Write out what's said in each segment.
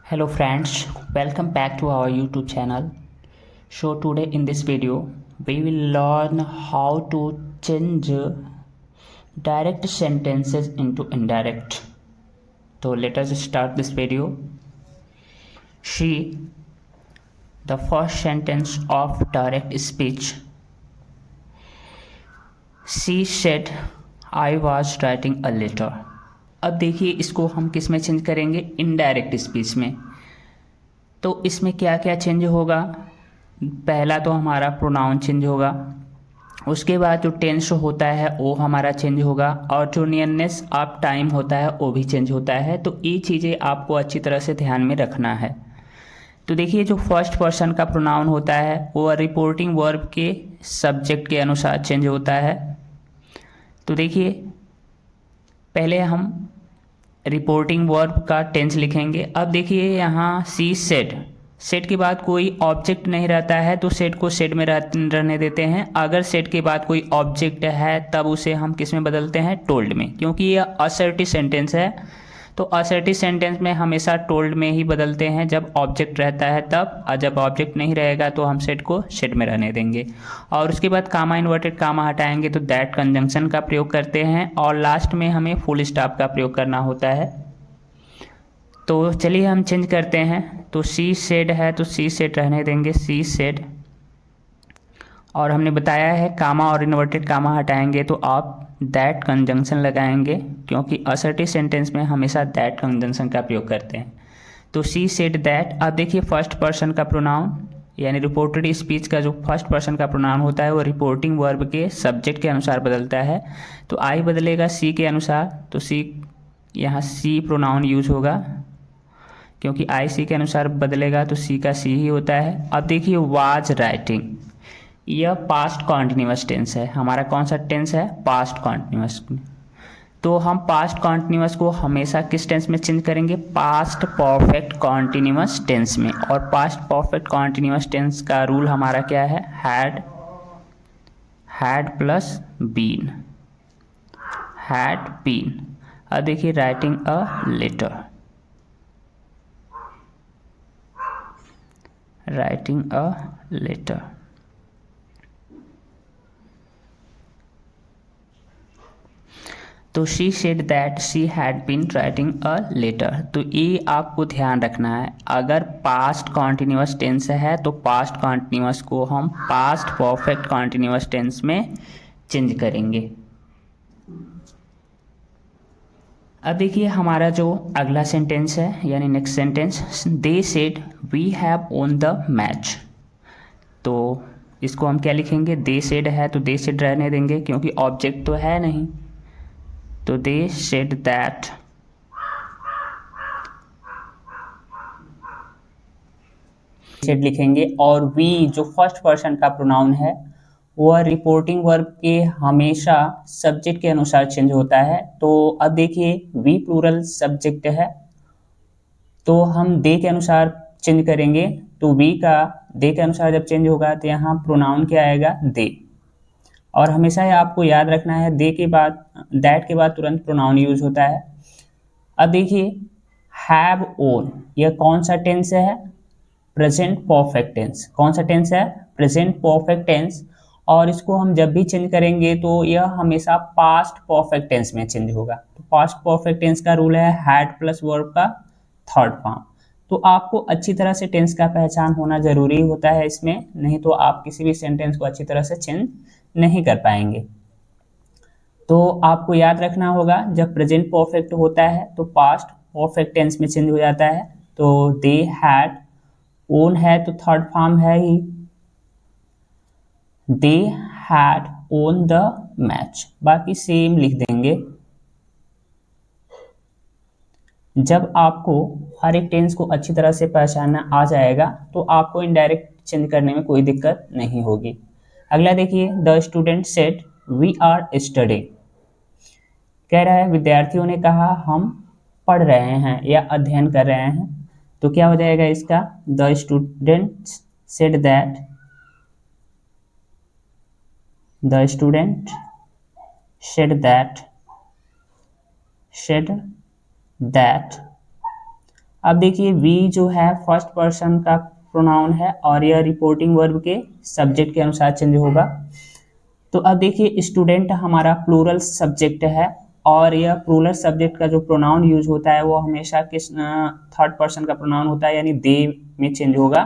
Hello friends, welcome back to our YouTube channel. So today in this video we will learn how to change direct sentences into indirect. So let us start this video. See, the first sentence of direct speech. She said I was writing a letter. अब देखिए इसको हम किस में change करेंगे, indirect speech में। तो इसमें क्या क्या चेंज होगा, पहला तो हमारा प्रोनाउन चेंज होगा, उसके बाद जो टेंस होता है वो हमारा चेंज होगा, और जो नियरनेस ऑफ टाइम होता है वो भी चेंज होता है। तो ये चीज़ें आपको अच्छी तरह से ध्यान में रखना है। तो देखिए जो फर्स्ट पर्सन का प्रोनाउन होता है वो रिपोर्टिंग वर्ब के सब्जेक्ट के अनुसार चेंज होता है। तो देखिए पहले हम रिपोर्टिंग वर्ब का टेंस लिखेंगे। अब देखिए यहाँ सी सेड, सेट के बाद कोई ऑब्जेक्ट नहीं रहता है तो सेट को सेट में रहने देते हैं। अगर सेट के बाद कोई ऑब्जेक्ट है तब उसे हम किस में बदलते हैं, टोल्ड में, क्योंकि यह असर्टिव सेंटेंस है। तो असर्टिव सेंटेंस में हमेशा टोल्ड में ही बदलते हैं जब ऑब्जेक्ट रहता है तब, और जब ऑब्जेक्ट नहीं रहेगा तो हम सेट को सेट में रहने देंगे। और उसके बाद कामा इन्वर्टेड कामा हटाएंगे तो दैट कंजंक्शन का प्रयोग करते हैं, और लास्ट में हमें फुल स्टॉप का प्रयोग करना होता है। तो चलिए हम चेंज करते हैं। तो सी सेड है तो सी सेड रहने देंगे, सी सेड। और हमने बताया है कामा और इन्वर्टेड कामा हटाएंगे तो आप दैट कंजंक्शन लगाएंगे, क्योंकि असर्टिव सेंटेंस में हमेशा दैट कंजंक्शन का प्रयोग करते हैं। तो सी सेड दैट। अब देखिए फर्स्ट पर्सन का प्रोनाउन यानी रिपोर्टेड स्पीच का जो फर्स्ट पर्सन का प्रोनाउन होता है वो रिपोर्टिंग वर्ब के सब्जेक्ट के अनुसार बदलता है। तो आई बदलेगा सी के अनुसार, तो सी यहाँ सी प्रोनाउन यूज होगा, क्योंकि आई सी के अनुसार बदलेगा तो सी का सी ही होता है। अब देखिए वाज राइटिंग, यह पास्ट कॉन्टिन्यूअस टेंस है। हमारा कौन सा टेंस है, पास्ट कॉन्टिन्यूअस। तो हम पास्ट कॉन्टिन्यूअस को हमेशा किस टेंस में चेंज करेंगे, पास्ट परफेक्ट कॉन्टिन्यूअस टेंस में। और पास्ट परफेक्ट कॉन्टिन्यूअस टेंस का रूल हमारा क्या है, had plus been, had been. अब देखिए writing a letter, writing a letter. तो she said that she had been writing a letter. तो ये आपको ध्यान रखना है, अगर पास्ट कॉन्टिन्यूअस टेंस है तो पास्ट कॉन्टिन्यूअस को हम पास्ट परफेक्ट कॉन्टिन्यूअस टेंस में चेंज करेंगे। अब देखिए हमारा जो अगला सेंटेंस है यानी next sentence, they said we have won the match. तो इसको हम क्या लिखेंगे, दे सेड है तो दे सेड रहने देंगे, क्योंकि ऑब्जेक्ट तो है नहीं। तो दे सेड दैट, सेड लिखेंगे। और वी जो फर्स्ट पर्सन का प्रोनाउन है वह रिपोर्टिंग वर्ब के हमेशा सब्जेक्ट के अनुसार चेंज होता है। तो अब देखिए वी प्लूरल सब्जेक्ट है तो हम दे के अनुसार चेंज करेंगे। तो वी का दे के अनुसार जब चेंज होगा तो यहाँ प्रोनाउन क्या आएगा, दे। और हमेशा ही आपको याद रखना है दे के बाद, दैट के बाद तुरंत प्रोनाउन यूज होता है। अब देखिए हैव ओन, यह कौन सा टेंस है, प्रेजेंट परफेक्ट टेंस। कौन सा टेंस है, प्रेजेंट परफेक्ट टेंस। और इसको हम जब भी चेंज करेंगे तो यह हमेशा पास्ट परफेक्ट टेंस में चेंज होगा। तो पास्ट परफेक्ट टेंस का रूल है हैड प्लस वर्ब का थर्ड फॉर्म। तो आपको अच्छी तरह से टेंस का पहचान होना जरूरी होता है इसमें, नहीं तो आप किसी भी सेंटेंस को अच्छी तरह से चेंज नहीं कर पाएंगे। तो आपको याद रखना होगा जब प्रेजेंट परफेक्ट होता है तो पास्ट परफेक्ट टेंस में चेंज हो जाता है। तो दे हैड, ओन है तो थर्ड फॉर्म है ही, they had won the match, बाकी सेम लिख देंगे। जब आपको हर एक टेंस को अच्छी तरह से पहचानना आ जाएगा तो आपको इनडायरेक्ट चेंज करने में कोई दिक्कत नहीं होगी। अगला देखिए, the student said we are studying. कह रहा है विद्यार्थियों ने कहा हम पढ़ रहे हैं या अध्ययन कर रहे हैं। तो क्या हो जाएगा इसका, the student said that, the student said that, said that. अब देखिए वी जो है फर्स्ट पर्सन का प्रोनाउन है और यह रिपोर्टिंग वर्ब के सब्जेक्ट के अनुसार चेंज होगा। तो अब देखिए स्टूडेंट हमारा प्लूरल सब्जेक्ट है और यह प्लूरल सब्जेक्ट का जो प्रोनाउन यूज होता है वो हमेशा किस थर्ड पर्सन का प्रोनाउन होता है, यानी दे में चेंज होगा।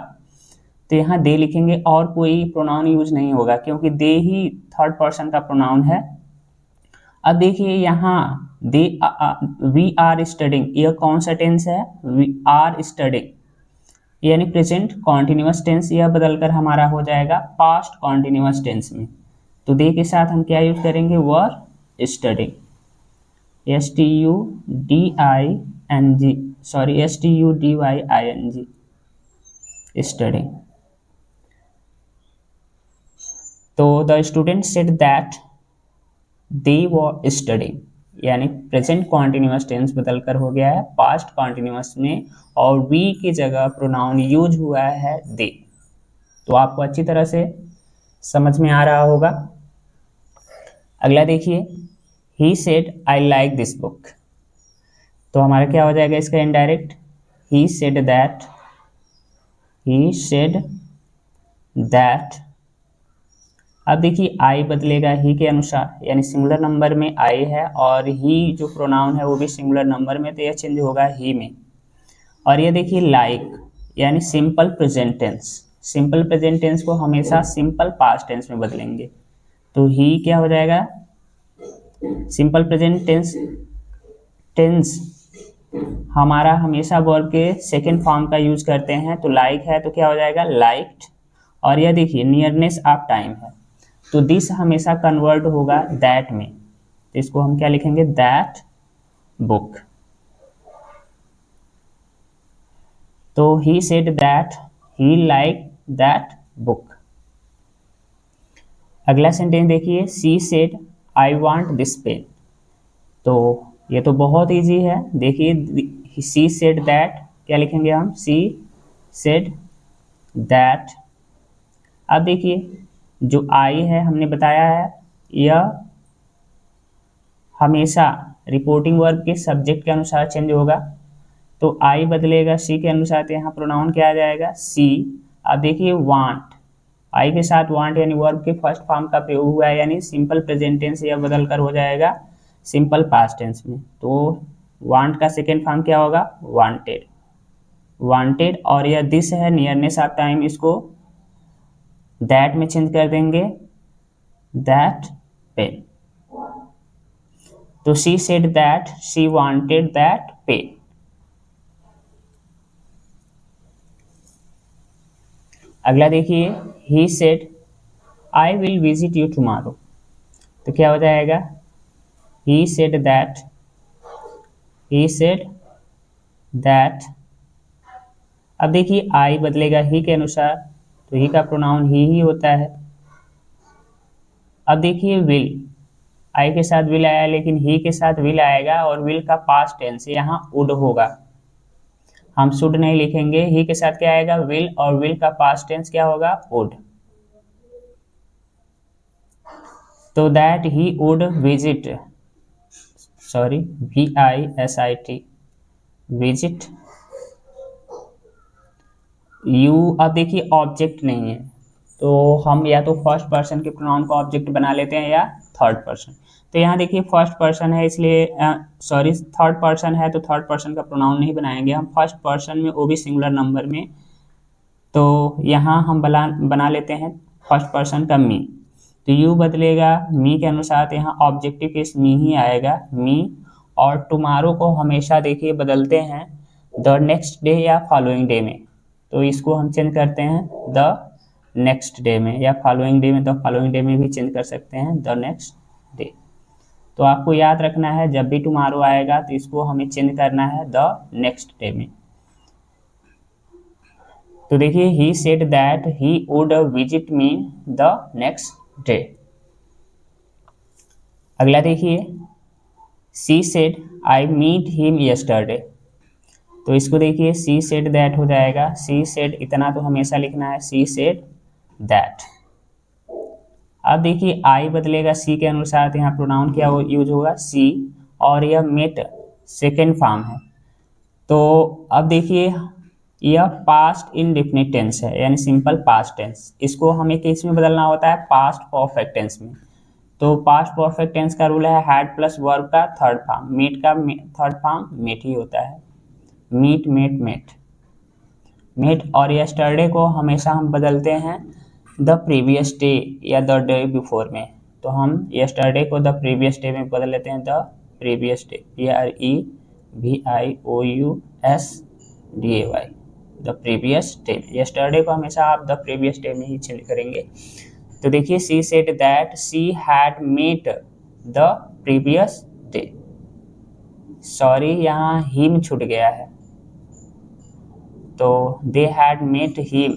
तो यहाँ दे लिखेंगे और कोई प्रोनाउन यूज नहीं होगा क्योंकि दे ही थर्ड पर्सन का प्रोनाउन है। अब देखिए यहाँ दे वी आर स्टडिंग, यह कौन सा टेंस है? वी आर स्टडिंग यानी प्रेजेंट कॉन्टिन्यूअस टेंस, यह बदलकर हमारा हो जाएगा पास्ट कॉन्टिन्यूअस टेंस में। तो दे के साथ हम क्या यूज करेंगे? Were studying, STUDING, sorry STUDYING, studying. तो the student said that they were studying, यानी प्रेजेंट कॉन्टिन्यूअस टेंस बदलकर हो गया है पास्ट कॉन्टिन्यूअस में और वी की जगह प्रोनाउन यूज हुआ है दे। तो आपको अच्छी तरह से समझ में आ रहा होगा। अगला देखिए, he said I like this book. तो हमारा क्या हो जाएगा इसका indirect? He said that, he said that. अब देखिए आई बदलेगा ही के अनुसार, यानी सिंगुलर नंबर में आई है और ही जो प्रोनाउन है वो भी सिंगुलर नंबर में, तो यह चेंज होगा ही में। और ये देखिए लाइक यानी simple present tense, simple present tense को हमेशा सिंपल पास्ट टेंस में बदलेंगे। तो ही क्या हो जाएगा? सिंपल प्रेजेंट टेंस हमारा हमेशा वर्ब के सेकेंड फॉर्म का यूज करते हैं। तो लाइक है तो क्या हो जाएगा? लाइक्ड। और यह देखिए नियरनेस ऑफ टाइम है तो दिस हमेशा कन्वर्ट होगा दैट में, तो इसको हम क्या लिखेंगे? That book. तो he said that he like that book. अगला सेंटेंस देखिए, she said I want this pen. तो ये तो बहुत इजी है। देखिए सी सेड दैट क्या लिखेंगे हम? सी सेड दैट। अब देखिए जो आई है हमने बताया है यह हमेशा रिपोर्टिंग वर्ब के सब्जेक्ट के अनुसार चेंज होगा। तो आई बदलेगा सी के अनुसार, तो यहाँ प्रोनाउन क्या आ जाएगा? सी। अब देखिए वांट, आई के साथ वांट यानी वर्ब के फर्स्ट फॉर्म का प्रयोग हुआ है, यानी सिंपल प्रेजेंट टेंस यह बदल कर हो जाएगा सिंपल पास्ट टेंस में। तो वांट का सेकेंड फॉर्म क्या होगा? Wanted, wanted. और यह दिस है नियरनेस ऑफ टाइम, इसको दैट में चेंज कर देंगे, दैट पेन। तो she said that she wanted that pain. अगला देखिए, he said I will visit you tomorrow. तो क्या हो जाएगा? He said that, he said that. अब देखिए आई बदलेगा ही के अनुसार, तो ही का प्रोनाउन ही होता है। अब देखिए विल, आई के साथ विल आया लेकिन ही के साथ विल आएगा और विल का पास्ट टेंस यहाँ वुड होगा, हम शुड नहीं लिखेंगे। ही के साथ क्या आएगा? विल, और विल का पास्ट टेंस क्या होगा? वुड। तो that he would visit, sorry VISIT, visit you. अब देखिए ऑब्जेक्ट नहीं है तो हम या तो फर्स्ट पर्सन के प्रोनाउन को ऑब्जेक्ट बना लेते हैं या थर्ड पर्सन। तो यहाँ देखिए फर्स्ट पर्सन है इसलिए सॉरी थर्ड पर्सन है तो थर्ड पर्सन का प्रोनाउन नहीं बनाएंगे हम, फर्स्ट पर्सन में वो भी सिंगुलर नंबर में। तो यहाँ हम बना लेते हैं फर्स्ट पर्सन का मी। तो यू बदलेगा मी के अनुसार, तो यहाँ ऑब्जेक्टिव केस मी ही आएगा, मी। और टुमारो को हमेशा देखिए बदलते हैं द नेक्स्ट डे या फॉलोइंग डे में, तो इसको हम चेंज करते हैं द नेक्स्ट डे में, या फॉलोइंग डे में तो फॉलोइंग डे में भी चेंज कर सकते हैं द नेक्स्ट डे। तो आपको याद रखना है जब भी टुमारो आएगा तो इसको हमें चेंज करना है द नेक्स्ट डे में। तो देखिए he said that he would visit me the next day. अगला देखिए, she said I meet him yesterday. तो इसको देखिए सी सेड दैट हो जाएगा, सी सेड इतना तो हमेशा लिखना है, सी सेड दैट। अब देखिए आई बदलेगा सी के अनुसार, तो यहाँ प्रोनाउन क्या यूज होगा? सी। और यह मेट सेकेंड फॉर्म है तो अब देखिए यह पास्ट इंडेफिनिट टेंस है यानी सिंपल पास्ट टेंस, इसको हमें किस में बदलना होता है, पास्ट परफेक्ट टेंस में। तो पास्ट परफेक्ट टेंस का रूल है हैड प्लस वर्ब का थर्ड फॉर्म, मीट का थर्ड फॉर्म मेट ही होता है, मीट मेट मेट मेट। और यस्टरडे को हमेशा हम बदलते हैं द प्रीवियस डे या द डे बिफोर में, तो हम यस्टरडे को द प्रीवियस डे में बदल लेते हैं the previous day, PREVIOUS DAY, the previous day. Yesterday को हमेशा आप द प्रीवियस डे में ही चेंज करेंगे। तो देखिए she said that she had met the previous day, sorry यहाँ हिम छूट गया है, तो दे हैड मेट हिम,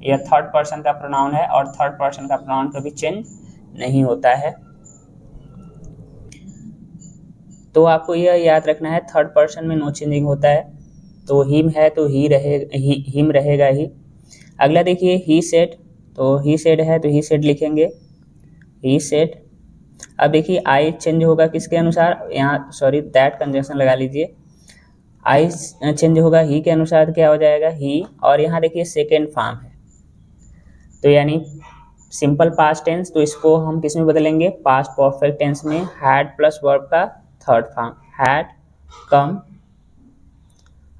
यह थर्ड पर्सन का प्रोनाउन है और थर्ड पर्सन का प्रोनाउन कभी चेंज नहीं होता है। तो आपको यह याद रखना है थर्ड पर्सन में नो चेंजिंग होता है, तो हिम है तो हिम रहेगा ही। अगला देखिए ही सेड, तो ही सेड है तो ही सेड लिखेंगे, ही सेड। अब देखिए आई चेंज होगा किसके अनुसार, यहाँ सॉरी दैट कंजंक्शन लगा लीजिए, आई चेंज होगा ही के अनुसार, क्या हो जाएगा ही, और यहाँ देखिए सेकेंड फॉर्म है तो यानी सिंपल पास्ट टेंस, तो इसको हम किस में बदलेंगे, पास्ट परफेक्ट टेंस में, हैड प्लस वर्ब का third form, had come.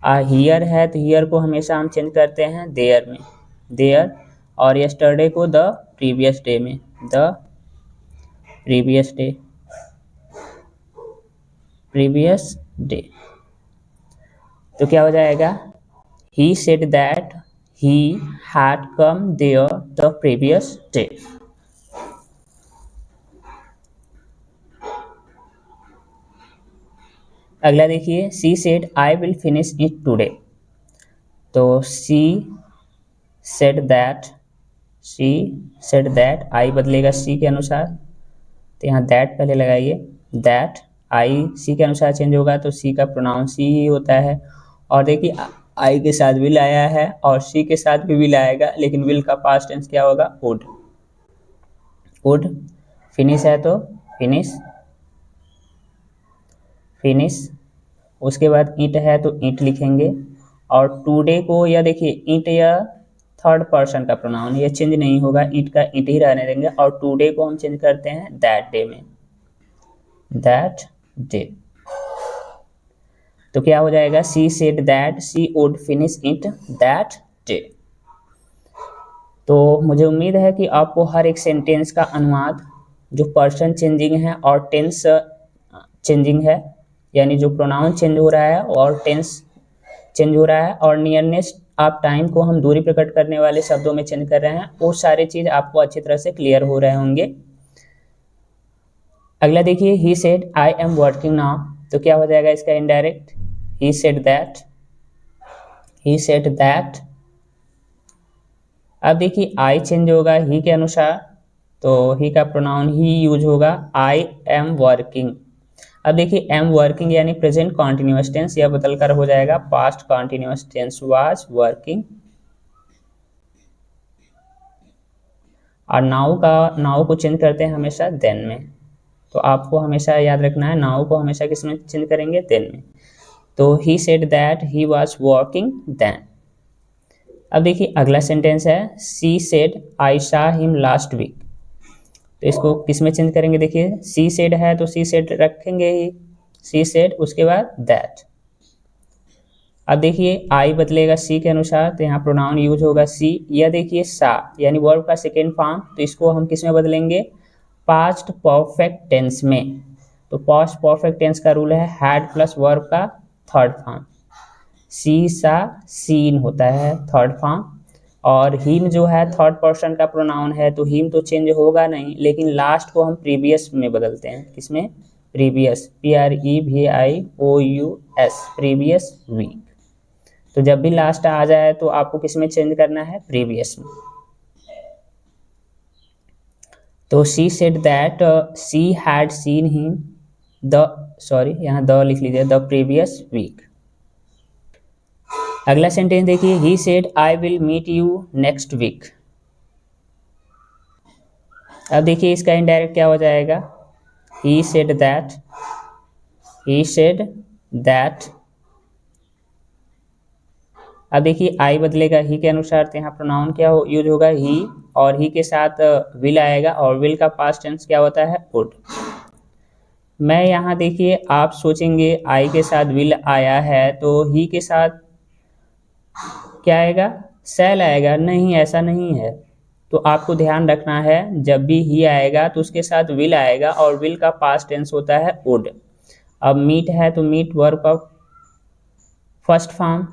Here है तो हियर को हमेशा हम चेंज करते हैं देयर में, देयर। और यस्टरडे को द प्रीवियस डे में, the previous day, previous day. तो क्या हो जाएगा, he said that he had come there the previous day. अगला देखिए she said I will finish it today, तो she said that, she said that, I बदलेगा she के अनुसार, तो यहाँ दैट पहले लगाइए, दैट आई सी के अनुसार चेंज होगा तो सी का प्रोनाउन सी ही होता है। और देखिए आई के साथ विल आया है और सी के साथ भी विल आएगा, लेकिन विल का पास्ट टेंस क्या होगा, वुड, वुड। फिनिश है तो फिनिश, फिनिश। उसके बाद ईट है तो ईट लिखेंगे, और टुडे को या देखिए ईट या थर्ड पर्सन का प्रोनाउन, ये चेंज नहीं होगा, ईट का ईट ही रहने देंगे, और टुडे को हम चेंज करते हैं दैट डे में, दैट डे। तो क्या हो जाएगा, सी said that she would finish it that day. तो मुझे उम्मीद है कि आपको हर एक सेंटेंस का अनुवाद जो पर्सन चेंजिंग है और टेंस चेंजिंग है, यानी जो प्रोनाउन चेंज हो रहा है और टेंस चेंज हो रहा है, और नियरनेस ऑफ टाइम को हम दूरी प्रकट करने वाले शब्दों में चेंज कर रहे हैं, वो सारे चीज़ आपको अच्छी तरह से क्लियर हो रहे होंगे। अगला देखिए he said I am working now, तो क्या हो जाएगा इसका indirect, he said that, he said that. अब देखिए आई चेंज होगा ही के अनुसार, तो ही का प्रोनाउन ही यूज होगा, आई एम वर्किंग। अब देखिए एम वर्किंग यानी प्रेजेंट कॉन्टिन्यूअस टेंस, यह बदल कर हो जाएगा past continuous tense, was working. और नाउ को चेंज करते हैं हमेशा देन में, तो आपको हमेशा याद रखना है नाउ को हमेशा किस में चेंज करेंगे, देन में। तो he said that he was working then. अब देखिए अगला सेंटेंस है she said I saw him last week, तो इसको किस में चेंज करेंगे, देखिए सी सेड है तो सी सेड रखेंगे ही, सी सेड, उसके बाद दैट। अब देखिए आई बदलेगा सी के अनुसार, तो यहाँ प्रोनाउन यूज होगा सी, या देखिए सा यानी वर्ब का सेकेंड फॉर्म, तो इसको हम किस में बदलेंगे, पास्ट परफेक्ट टेंस में। तो पास्ट परफेक्ट टेंस का रूल है हैड प्लस वर्ब का थर्ड फॉर्म, सी सा सीन होता है थर्ड फॉर्म, और हिम जो है थर्ड पर्सन का प्रोनाउन है, तो हिम तो चेंज होगा नहीं, लेकिन लास्ट को हम प्रीवियस में बदलते हैं, किसमें, प्रीवियस, PREVIOUS, प्रीवियस वीक। तो जब भी लास्ट आ जाए तो आपको किस में चेंज करना है, प्रीवियस में। तो she said that she had seen him the, sorry यहाँ द लिख लीजिए, द प्रीवियस वीक। अगला सेंटेंस देखिए he said I will meet you next week. अब देखिए इसका इनडायरेक्ट क्या हो जाएगा, he said that, he said that अब देखिए आई बदलेगा ही के अनुसार, तो यहाँ प्रोनाउन क्या हो यूज होगा ही, और ही के साथ विल आएगा, और विल का पास्ट टेंस क्या होता है वुड। मैं यहाँ देखिए आप सोचेंगे आई के साथ विल आया है तो ही के साथ क्या आएगा शैल आएगा, नहीं ऐसा नहीं है। तो आपको ध्यान रखना है जब भी ही आएगा तो उसके साथ विल आएगा, और विल का पास्ट टेंस होता है वुड। अब मीट है तो मीट वर्ब का फर्स्ट फॉर्म।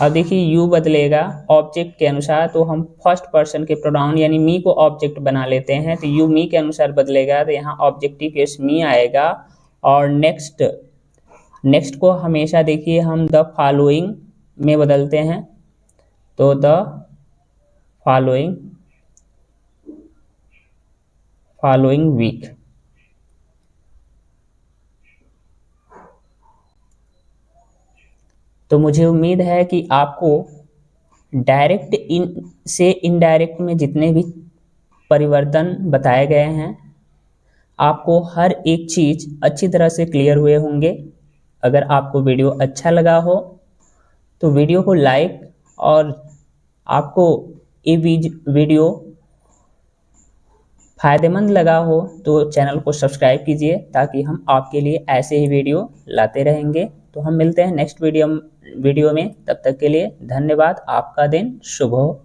अब देखिए यू बदलेगा ऑब्जेक्ट के अनुसार, तो हम फर्स्ट पर्सन के प्रोनाउन यानी मी को ऑब्जेक्ट बना लेते हैं, तो यू मी के अनुसार बदलेगा, तो यहाँ ऑब्जेक्टिव केस मी आएगा। और नेक्स्ट को हमेशा देखिए हम द फॉलोइंग में बदलते हैं, तो द फॉलोइंग वीक। तो मुझे उम्मीद है कि आपको डायरेक्ट से इनडायरेक्ट में जितने भी परिवर्तन बताए गए हैं, आपको हर एक चीज़ अच्छी तरह से क्लियर हुए होंगे। अगर आपको वीडियो अच्छा लगा हो तो वीडियो को लाइक, और आपको ये वीडियो फ़ायदेमंद लगा हो तो चैनल को सब्सक्राइब कीजिए, ताकि हम आपके लिए ऐसे ही वीडियो लाते रहेंगे। तो हम मिलते हैं नेक्स्ट वीडियो में, तब तक के लिए धन्यवाद। आपका दिन शुभ हो।